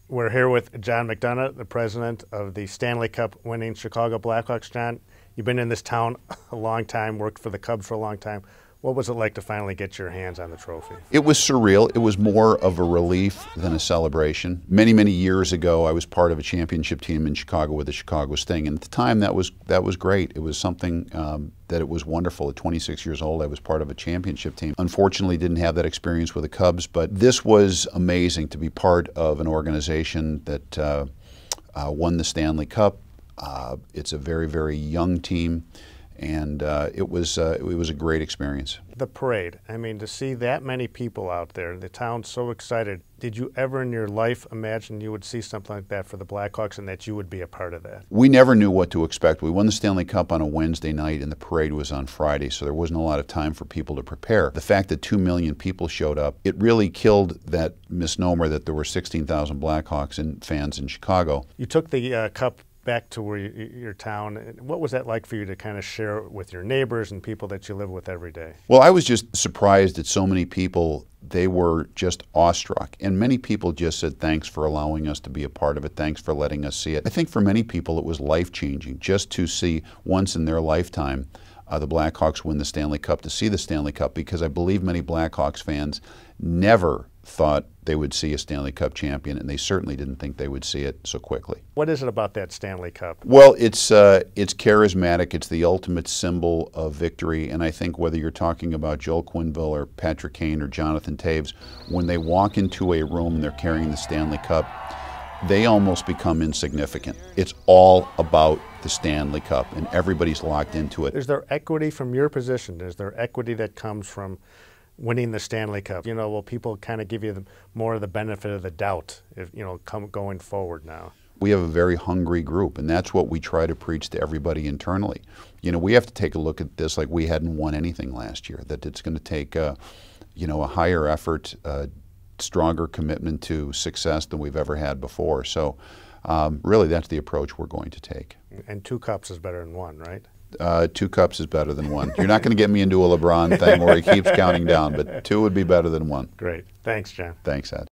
We're here with John McDonough, the president of the Stanley Cup winning Chicago Blackhawks. John, you've been in this town a long time, worked for the Cubs for a long time. What was it like to finally get your hands on the trophy? It was surreal. It was more of a relief than a celebration. Many, many years ago, I was part of a championship team in Chicago with the Chicago Sting, and at the time, that was great. It was something that it was wonderful. At 26 years old, I was part of a championship team. Unfortunately, didn't have that experience with the Cubs, but this was amazing to be part of an organization that won the Stanley Cup. It's a very, very young team. And it was a great experience. The parade, I mean, to see that many people out there, the town's so excited. Did you ever in your life imagine you would see something like that for the Blackhawks and that you would be a part of that? We never knew what to expect. We won the Stanley Cup on a Wednesday night and the parade was on Friday, so there wasn't a lot of time for people to prepare. The fact that 2 million people showed up, it really killed that misnomer that there were 16,000 Blackhawks fans in Chicago. You took the cup back to where your town. What was that like for you to kind of share with your neighbors and people that you live with every day? Well, I was just surprised that so many people, they were just awestruck. And many people just said, thanks for allowing us to be a part of it. Thanks for letting us see it. I think for many people it was life-changing just to see once in their lifetime the Blackhawks win the Stanley Cup, to see the Stanley Cup, because I believe many Blackhawks fans never thought they would see a Stanley Cup champion, and they certainly didn't think they would see it so quickly. What is it about that Stanley Cup? Well, it's charismatic. It's the ultimate symbol of victory, and I think whether you're talking about Joel Quenneville or Patrick Kane or Jonathan Toews, when they walk into a room and they're carrying the Stanley Cup, they almost become insignificant. It's all about the Stanley Cup, and everybody's locked into it. Is there equity from your position? Is there equity that comes from winning the Stanley Cup? You know, will people kind of give you more of the benefit of the doubt, if, you know, going forward now? We have a very hungry group, and that's what we try to preach to everybody internally. You know, we have to take a look at this like we hadn't won anything last year, that it's going to take, you know, a higher effort, stronger commitment to success than we've ever had before. So really that's the approach we're going to take. And 2 cups is better than 1, right? 2 cups is better than 1. You're not going to get me into a LeBron thing where he keeps counting down, but 2 would be better than 1. Great. Thanks, John. Thanks, Ed.